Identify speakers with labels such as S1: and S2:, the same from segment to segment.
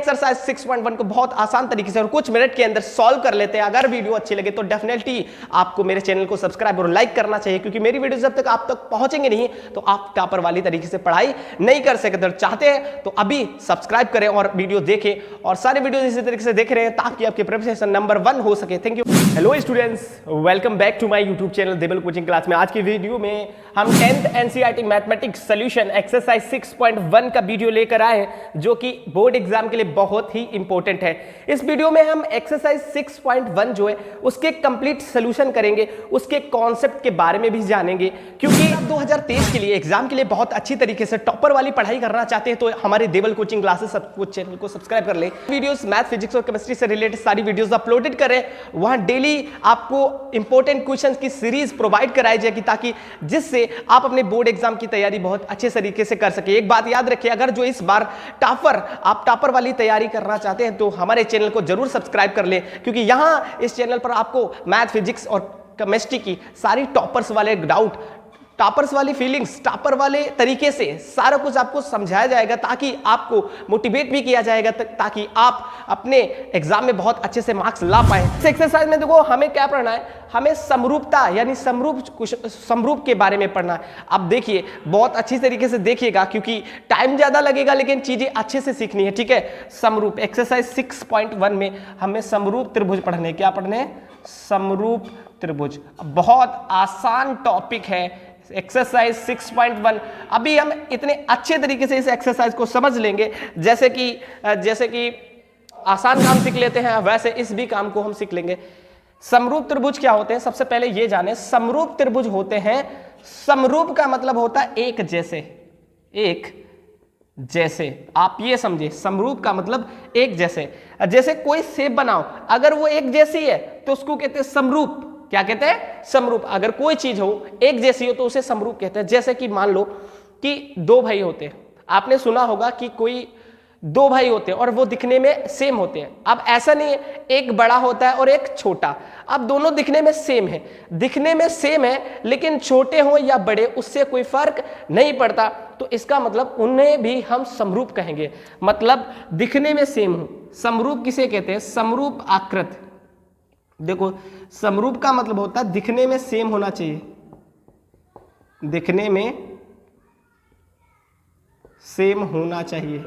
S1: Exercise 6.1 को बहुत आसान तरीके से और कुछ मिनट के अंदर सॉल्व कर लेते हैं। अगर वीडियो अच्छी लगे तो डेफिनेटली आपको मेरे चैनल को सब्सक्राइब और लाइक करना चाहिए, क्योंकि मेरी वीडियो जब तक आप तक पहुंचेंगे नहीं तो आप टॉपर वाली तरीके से पढ़ाई नहीं कर सकते। चाहते हैं तो अभी सब्सक्राइब करें और वीडियो देखें, और सारे वीडियो इसी तरीके से देख रहे हैं ताकि आपके प्रिपरेशन नंबर 1 हो सके। Thank you. Hello students, welcome back to my YouTube channel Deval coaching class में। आज की वीडियो में हम 10th NCERT mathematics solution exercise 6.1 का वीडियो लेकर आए हैं, जो कि बोर्ड एग्जाम के लिए बहुत ही इंपॉर्टेंट है। इस वीडियो में हम एक्सरसाइज 6.1 जो है उसके कंप्लीट सॉल्यूशन करेंगे, उसके कॉन्सेप्ट के बारे में भी जानेंगे, क्योंकि 2023 के लिए एग्जाम के लिए बहुत अच्छी तरीके से टॉपर वाली पढ़ाई करना चाहते हैं तो हमारे देवल कोचिंग क्लासेस सब चैनल को सब्सक्राइब कर ले। वीडियोस मैथ, फिजिक्स और केमिस्ट्री से रिलेटेड सारी वीडियोस अपलोडेड करें। वहां डेली आपको इंपॉर्टेंट क्वेश्चंस की सीरीज प्रोवाइड कराई जाएगी, ताकि जिससे आप अपने बोर्ड एग्जाम की तैयारी बहुत अच्छे तरीके से कर सके। एक बात याद रखिए, अगर जो इस बार आप टॉपर वाली तैयारी करना चाहते हैं तो हमारे चैनल को जरूर सब्सक्राइब कर लें, क्योंकि यहां इस चैनल पर आपको मैथ, फिजिक्स और केमिस्ट्री की सारी टॉपर्स वाले डाउट, टॉपर्स वाली फीलिंग्स, टॉपर वाले तरीके से सारा कुछ आपको समझाया जाएगा, ताकि आपको मोटिवेट भी किया जाएगा, ताकि आप अपने एग्जाम में बहुत अच्छे से मार्क्स ला पाए। इस एक्सरसाइज में देखो हमें क्या पढ़ना है, हमें समरूपता यानी समरूप के बारे में पढ़ना है। अब देखिए बहुत अच्छी तरीके से देखिएगा, क्योंकि टाइम ज्यादा लगेगा लेकिन चीजें अच्छे से सीखनी है, ठीक है। समरूप एक्सरसाइज 6.1 में हमें समरूप त्रिभुज पढ़ने, क्या पढ़ने, समरूप त्रिभुज। बहुत आसान टॉपिक है एक्सरसाइज 6.1। अभी हम इतने अच्छे तरीके से इस एक्सरसाइज को समझ लेंगे, जैसे कि आसान काम सीख लेते हैं वैसे इस भी काम को हम सीख लेंगे। समरूप त्रिभुज क्या होते हैं, सबसे पहले ये जाने। समरूप त्रिभुज होते हैं, समरूप का मतलब होता है एक जैसे, एक जैसे, आप ये समझे। समरूप का मतलब एक जैसे। जैसे कोई सेब बनाओ, अगर वो एक जैसी है तो उसको कहते हैं समरूप। क्या कहते हैं, समरूप। अगर कोई चीज हो एक जैसी हो तो उसे समरूप कहते हैं। जैसे कि मान लो कि दो भाई होते हैं, आपने सुना होगा कि कोई दो भाई होते हैं और वो दिखने में सेम होते हैं। अब ऐसा नहीं है एक बड़ा होता है और एक छोटा, अब दोनों दिखने में सेम है, लेकिन छोटे हो या बड़े उससे कोई फर्क नहीं पड़ता, तो इसका मतलब उन्हें भी हम समरूप कहेंगे। मतलब दिखने में सेम हो। समरूप किसे कहते हैं, समरूप आकृत। देखो समरूप का मतलब होता है दिखने में सेम होना चाहिए, दिखने में सेम होना चाहिए,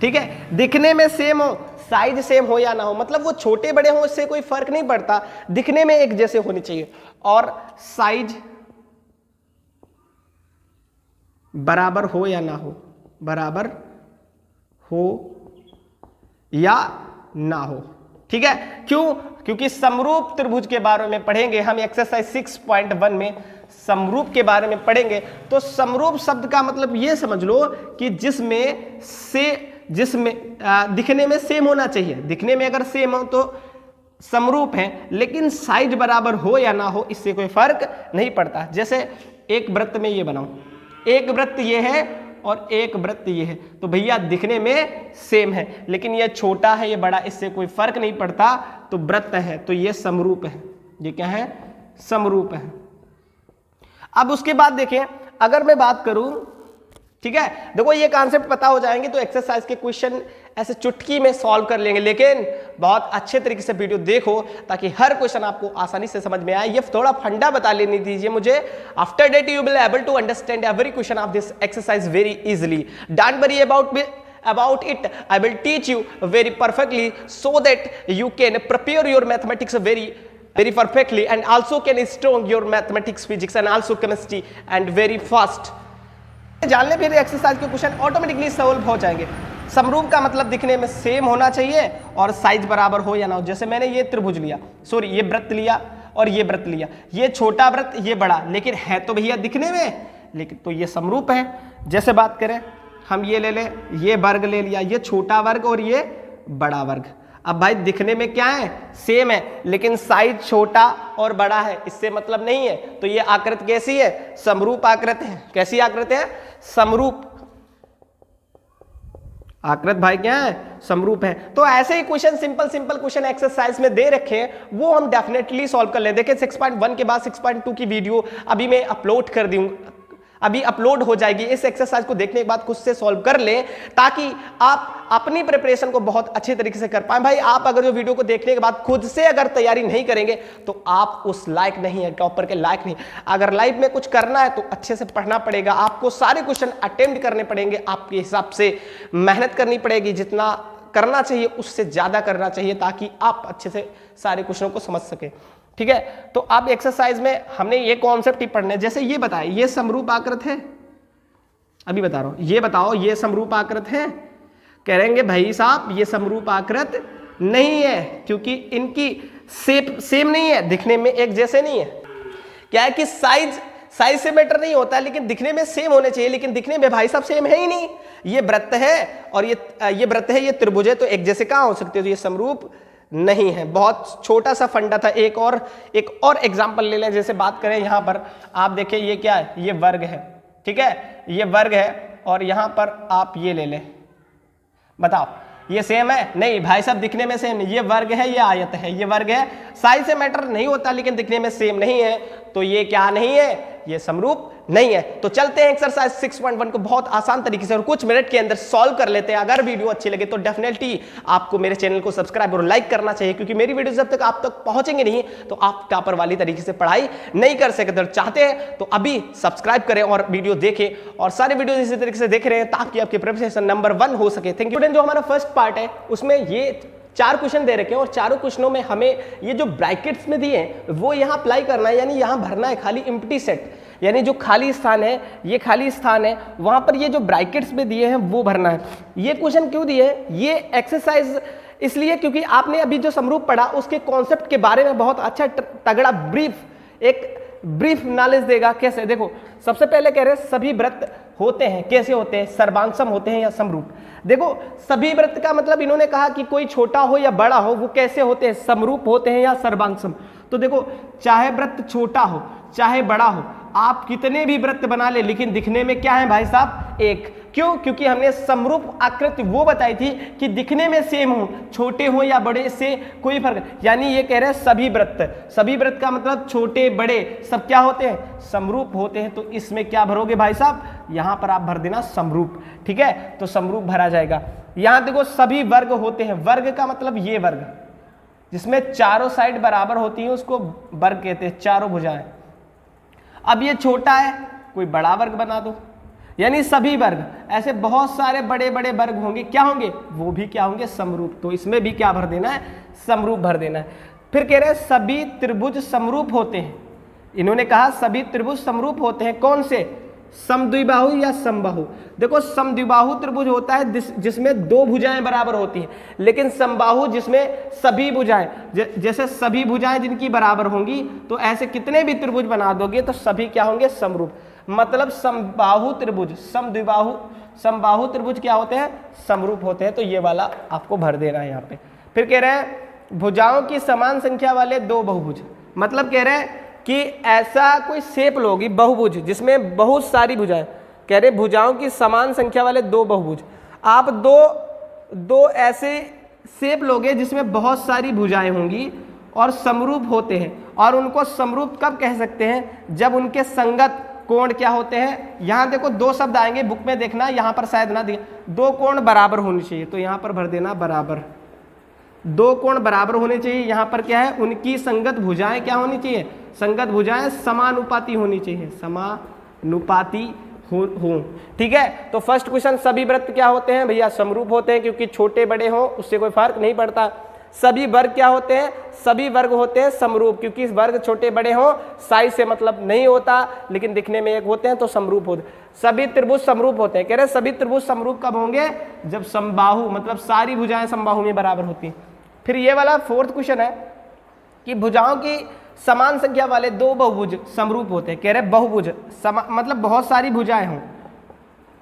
S1: ठीक है। दिखने में सेम हो, साइज सेम हो या ना हो, मतलब वो छोटे बड़े हो इससे कोई फर्क नहीं पड़ता, दिखने में एक जैसे होनी चाहिए। और साइज बराबर हो या ना हो, बराबर हो या ना हो, ठीक है। क्यों, क्योंकि समरूप त्रिभुज के बारे में पढ़ेंगे हम एक्सरसाइज 6.1 में, समरूप के बारे में पढ़ेंगे। तो समरूप शब्द का मतलब ये समझ लो कि जिसमें दिखने में सेम होना चाहिए। दिखने में अगर सेम हो तो समरूप है, लेकिन साइज बराबर हो या ना हो इससे कोई फर्क नहीं पड़ता। जैसे एक वृत्त में ये बनाओ, एक वृत्त ये है और एक वृत्त ये है, तो भैया दिखने में सेम है, लेकिन ये छोटा है ये बड़ा, इससे कोई फर्क नहीं पड़ता, तो वृत्त है तो ये समरूप है। ये क्या है, समरूप है। अब उसके बाद देखें, अगर मैं बात करूं, ठीक है, देखो ये कॉन्सेप्ट पता हो जाएंगे तो एक्सरसाइज के क्वेश्चन ऐसे चुटकी में सॉल्व कर लेंगे, लेकिन बहुत अच्छे तरीके से वीडियो देखो ताकि हर क्वेश्चन आपको आसानी से समझ में आए। ये थोड़ा फंडा बता लेने दीजिए मुझे। After that you will able to understand every question of this exercise very easily. Don't worry about it. I will teach you very perfectly so that you can prepare your mathematics very perfectly and also can strong your mathematics, physics and also chemistry and very fast. जान ले फिर exercise के question automatically solve हो जाएंगे। समरूप का मतलब दिखने में सेम होना चाहिए और साइज बराबर हो या ना हो। जैसे मैंने ये त्रिभुज लिया, सॉरी ये वृत्त लिया और ये वृत्त लिया, ये छोटा वृत्त ये बड़ा, लेकिन है तो भैया दिखने में, लेकिन तो ये समरूप है। जैसे बात करें हम ये ले लें, ये वर्ग ले लिया, ये छोटा वर्ग और ये बड़ा वर्ग। अब भाई दिखने में क्या है, सेम है, लेकिन साइज छोटा और बड़ा है, इससे मतलब नहीं है, तो ये आकृति कैसी है, समरूप आकृति है। कैसी आकृति है, समरूप आकृति भाई क्या है, समरूप है। तो ऐसे ही क्वेश्चन सिंपल क्वेश्चन एक्सरसाइज में दे रखे हैं, वो हम डेफिनेटली सॉल्व कर ले। देखिए 6.1 के बाद 6.2 की वीडियो अभी मैं अपलोड कर दूंगा, अभी अपलोड हो जाएगी। इस एक्सरसाइज को देखने के बाद खुद से सॉल्व कर लें ताकि आप अपनी प्रिपरेशन को बहुत अच्छे तरीके से कर पाएं। भाई आप अगर जो वीडियो को देखने के बाद खुद से अगर तैयारी नहीं करेंगे तो आप उस लायक नहीं है, टॉपर के लायक नहीं। अगर लाइफ में कुछ करना है तो अच्छे से पढ़ना पड़ेगा, आपको सारे क्वेश्चन अटेम्प्ट करने पड़ेंगे, आपके हिसाब से मेहनत करनी पड़ेगी, जितना करना चाहिए उससे ज्यादा करना चाहिए ताकि आप अच्छे से सारे क्वेश्चनों को समझ सके। ठीक है, तो अब एक्सरसाइज में हमने ये कॉन्सेप्ट ही पढ़ने, जैसे ये बताए ये समरूप आकृत है, अभी बता रहा हूं, ये बताओ ये समरूप आकृत है, कह रहेंगे भाई साहब ये समरूप आकृत नहीं है क्योंकि इनकी शेप सेम नहीं है, दिखने में एक जैसे नहीं है। क्या है कि साइज से मैटर नहीं होता, लेकिन दिखने में सेम होने चाहिए, लेकिन दिखने में भाई साहब सेम है ही नहीं। ये वृत्त है और ये वृत्त है, ये त्रिभुज है, तो एक जैसे कहां हो सकते हो, तो ये समरूप नहीं है। बहुत छोटा सा फंडा था। एक और एग्जांपल ले लें, जैसे बात करें यहां पर आप देखिए ये क्या है, ये वर्ग है, ठीक है, ये वर्ग है और यहां पर आप ये ले लें, बताओ ये सेम है? नहीं भाई साहब दिखने में सेम नहीं, ये वर्ग है, ये आयत है, ये वर्ग है, साइज से मैटर नहीं होता लेकिन दिखने में सेम नहीं है, तो ये क्या नहीं है, ये समरूप नहीं है। तो चलते हैं एक्सरसाइज 6.1 को बहुत आसान तरीके से और कुछ मिनट के अंदर सॉल्व कर लेते हैं। अगर वीडियो अच्छी लगे तो डेफिनेटली आपको मेरे चैनल को सब्सक्राइब और लाइक करना चाहिए, क्योंकि मेरी वीडियो जब तक आप तक पहुंचेंगे नहीं तो आप टॉपर वाली तरीके से पढ़ाई नहीं कर सकते। चाहते हैं तो अभी सब्सक्राइब करें और वीडियो देखें और सारे वीडियो इसी तरीके से देख रहे हैं ताकि आपकी प्रिपरेशन नंबर 1 हो सके। Thank you. जो हमारा फर्स्ट पार्ट है उसमें ये 4 क्वेश्चन दे रखे हैं और चारों क्वेश्चनों में हमें ये जो ब्रैकेट्स में दिए हैं वो यहाँ अप्लाई करना है, यानी यहाँ भरना है खाली एम्प्टी सेट, यानी जो खाली स्थान है, ये खाली स्थान है, वहां पर ये जो ब्रैकेट्स में दिए हैं वो भरना है। ये क्वेश्चन क्यों दिए हैं, ये एक्सरसाइज इसलिए क्योंकि आपने अभी जो समरूप पढ़ा उसके कॉन्सेप्ट के बारे में बहुत अच्छा तगड़ा ब्रीफ नॉलेज देगा। कैसे, देखो सबसे पहले कह रहे हैं सभी वृत्त होते हैं, कैसे होते हैं, सर्वांगसम होते हैं या समरूप। देखो सभी वृत्त का मतलब इन्होंने कहा कि कोई छोटा हो या बड़ा हो वो कैसे होते हैं, समरूप होते हैं या सर्वांगसम। तो देखो चाहे वृत्त छोटा हो चाहे बड़ा हो, आप कितने भी वृत्त बना ले लेकिन दिखने में क्या है भाई साहब, एक। क्यों? क्योंकि हमने समरूप आकृति वो बताई थी कि दिखने में सेम हो, छोटे हो या बड़े से कोई फर्क, यानी ये कह रहे हैं सभी वृत्त का मतलब छोटे बड़े सब क्या होते हैं, समरूप होते हैं। तो इसमें क्या भरोगे भाई साहब, यहां पर आप भर देना समरूप। ठीक है, तो समरूप भरा जाएगा। यहां देखो सभी वर्ग होते हैं, वर्ग का मतलब ये वर्ग जिसमें चारों साइड बराबर होती हैं उसको वर्ग कहते हैं, चारों भुजाएं। अब ये छोटा है, कोई बड़ा वर्ग बना दो, यानी सभी वर्ग, ऐसे बहुत सारे बड़े बड़े वर्ग होंगे, क्या होंगे, वो भी क्या होंगे, समरूप। तो इसमें भी क्या भर देना है, समरूप भर देना है। फिर कह रहे हैं सभी त्रिभुज समरूप होते हैं, इन्होंने कहा सभी त्रिभुज समरूप होते हैं, कौन से, समद्विबाहु या समबाहु। देखो समद्विबाहु त्रिभुज होता है जिसमें 2 भुजाएं बराबर होती हैं, लेकिन समबाहु जिसमें सभी भुजाएं, जैसे सभी भुजाएं जिनकी बराबर होंगी तो ऐसे कितने भी त्रिभुज बना दोगे तो सभी क्या होंगे, समरूप। मतलब समबाहु त्रिभुज, समबाहु त्रिभुज क्या होते हैं, समरूप होते हैं। तो ये वाला आपको भर देना है यहाँ पे। फिर कह रहे हैं भुजाओं की समान संख्या वाले 2 बहुभुज, मतलब कह रहे हैं कि ऐसा कोई शेप लोगी बहुभुज जिसमें बहुत सारी भुजाएं, कह रहे भुजाओं की समान संख्या वाले 2 बहुभुज। आप दो ऐसे शेप लोगे जिसमें बहुत सारी भुजाएं होंगी और समरूप होते हैं, और उनको समरूप कब कह सकते हैं, जब उनके संगत कोण क्या होते हैं। यहां देखो 2 शब्द आएंगे, बुक में देखना, यहां पर शायद ना दिए, 2 कोण बराबर होनी चाहिए, तो यहां पर भर देना बराबर, 2 कोण बराबर होने चाहिए। यहां पर क्या है, उनकी संगत भुजाएं क्या होनी चाहिए, संगत भुजाएं समानुपाती होनी चाहिए, समानुपाती हो। ठीक है, तो फर्स्ट क्वेश्चन सभी वृत्त क्या होते हैं भैया, समरूप होते हैं, क्योंकि छोटे बड़े हो उससे कोई फर्क नहीं पड़ता। सभी वर्ग क्या होते हैं, सभी वर्ग होते हैं समरूप, क्योंकि वर्ग छोटे बड़े हो साइज से मतलब नहीं होता, लेकिन दिखने में एक होते हैं तो समरूप होते। सभी त्रिभुज समरूप होते हैं, कह रहे सभी त्रिभुज समरूप कब होंगे, जब समबाहु मतलब सारी भुजाएं समबाहु में बराबर होती हैं। फिर ये वाला 4th क्वेश्चन है कि भुजाओं की समान संख्या वाले 2 बहुभुज समरूप होते हैं, कह रहे बहुभुज मतलब बहुत सारी भुजाएं हों,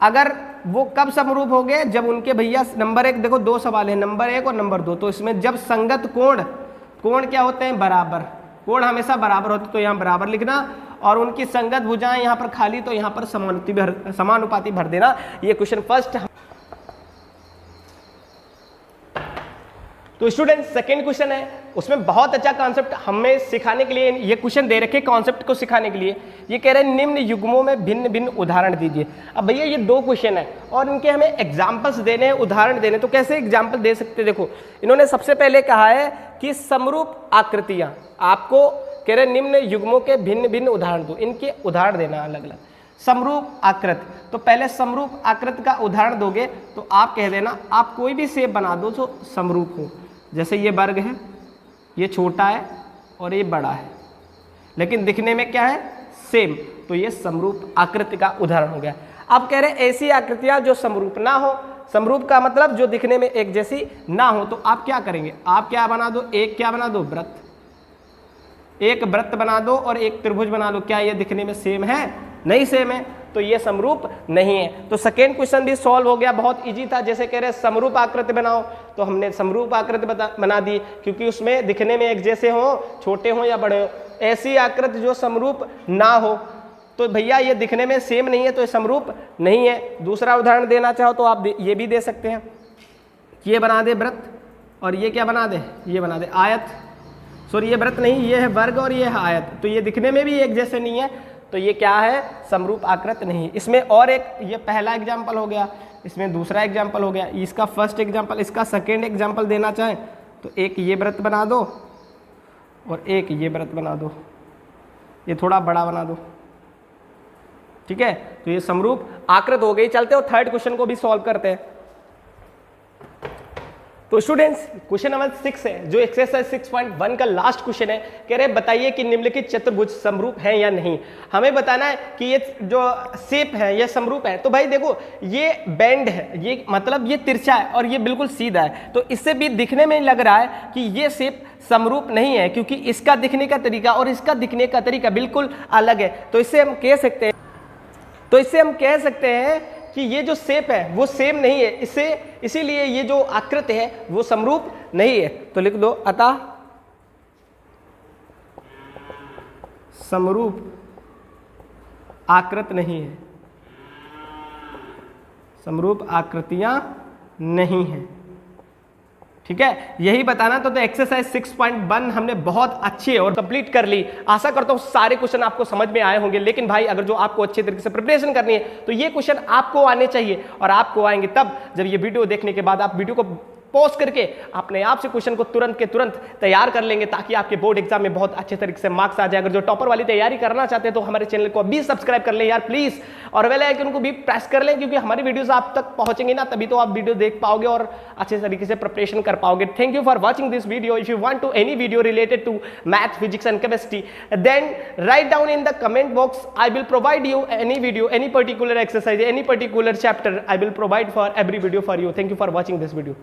S1: अगर वो कब समरूप हो गए, जब उनके भैया नंबर 1, देखो 2 सवाल है, नंबर 1 और नंबर 2, तो इसमें जब संगत कोण क्या होते हैं, बराबर, कोण हमेशा बराबर होते, तो यहाँ बराबर लिखना, और उनकी संगत भुजाएं यहाँ पर खाली, तो यहाँ पर समानुपाती भर देना। ये क्वेश्चन फर्स्ट। तो स्टूडेंट सेकंड क्वेश्चन है, उसमें बहुत अच्छा कॉन्सेप्ट हमें सिखाने के लिए ये क्वेश्चन दे रखे कॉन्सेप्ट को सिखाने के लिए। ये कह रहे हैं निम्न युग्मों में भिन्न भिन्न उदाहरण दीजिए। अब भैया ये 2 क्वेश्चन है और इनके हमें एग्जाम्पल्स देने हैं, उदाहरण देने। तो कैसे एग्जाम्पल दे सकते हैं? देखो इन्होंने सबसे पहले कहा है कि समरूप आकृतियां, आपको कह रहे निम्न युग्मों के भिन्न भिन्न उदाहरण दो, इनके उदाहरण देना अलग अलग। समरूप आकृत, तो पहले समरूप आकृत का उदाहरण दोगे तो आप कह देना आप कोई भी शेप बना दो जो समरूप हो। जैसे ये वर्ग है, ये छोटा है और ये बड़ा है, लेकिन दिखने में क्या है? सेम, तो ये समरूप आकृति का उदाहरण हो गया। अब कह रहे हैं ऐसी आकृतियां जो समरूप ना हो। समरूप का मतलब जो दिखने में एक जैसी ना हो, तो आप क्या करेंगे? आप क्या बना दो? एक क्या बना दो? वृत्त। एक वृत्त बना दो और एक त्रिभुज बना दो। क्या ये दिखने में सेम है? नहीं सेम है, तो ये समरूप नहीं है। तो सेकेंड क्वेश्चन भी सॉल्व हो गया, बहुत इजी था। जैसे कह रहे समरूप आकृति बनाओ, तो हमने समरूप आकृति बना दी, क्योंकि उसमें दिखने में एक जैसे हो, छोटे हो या बड़े हो। ऐसी आकृति जो समरूप ना हो, तो भैया ये दिखने में सेम नहीं है, तो ये समरूप नहीं है। दूसरा उदाहरण देना चाहो तो आप ये भी दे सकते हैं, ये बना दे वृत्त और ये क्या बना दे? ये बना दे आयत। सॉरी, ये वृत्त नहीं, ये है वर्ग और ये है आयत, तो ये दिखने में भी एक जैसे नहीं है, तो ये क्या है? समरूप आकृत नहीं। इसमें और एक, ये पहला एग्जाम्पल हो गया, इसमें दूसरा एग्जाम्पल हो गया, इसका फर्स्ट एग्जाम्पल, इसका सेकेंड एग्जाम्पल देना चाहें तो एक ये वृत्त बना दो और एक ये वृत्त बना दो, ये थोड़ा बड़ा बना दो, ठीक है? तो ये समरूप आकृत हो गई। चलते और थर्ड क्वेश्चन को भी सॉल्व करते हैं। तो स्टूडेंट्स क्वेश्चन नंबर 6 है, जो एक्सरसाइज 6.1 का लास्ट क्वेश्चन है। कह रहे बताइए कि निम्नलिखित चतुर्भुज समरूप है या नहीं। हमें बताना है कि ये जो शेप है ये समरूप है। तो भाई देखो ये बेंड है, ये मतलब ये तिरछा है और ये बिल्कुल सीधा है, तो इससे भी दिखने में लग रहा है कि ये शेप समरूप नहीं है, क्योंकि इसका दिखने का तरीका और इसका दिखने का तरीका बिल्कुल अलग है। तो इससे हम कह सकते हैं कि ये जो शेप है वो सेम नहीं है, इसीलिए ये जो आकृति है वो समरूप नहीं है। तो लिख दो अतः समरूप आकृत नहीं है, समरूप आकृतियां नहीं है, ठीक है? यही बताना। तो एक्सरसाइज 6.1 हमने बहुत अच्छी और कंप्लीट कर ली। आशा करता हूँ सारे क्वेश्चन आपको समझ में आए होंगे। लेकिन भाई अगर जो आपको अच्छे तरीके से प्रिपरेशन करनी है तो ये क्वेश्चन आपको आने चाहिए, और आपको आएंगे तब जब ये वीडियो देखने के बाद आप वीडियो को पॉज करके अपने आप से क्वेश्चन को तुरंत के तुरंत तैयार कर लेंगे, ताकि आपके बोर्ड एग्जाम में बहुत अच्छे तरीके से मार्क्स आ जाए। अगर जो टॉपर वाली तैयारी करना चाहते हैं तो हमारे चैनल को अभी सब्सक्राइब कर लें यार प्लीज, और बेल आइकन को भी प्रेस कर लें, क्योंकि हमारी वीडियोस आप तक पहुंचेंगे ना, तभी तो आप वीडियो देख पाओगे और अच्छे तरीके से प्रिपरेशन कर पाओगे। Thank you for watching this video. If you want to any video related to math, physics and chemistry, then write down in the comment box. I will provide you any video, any particular exercise, any particular chapter, I will provide for every video for you. Thank you for watching this video.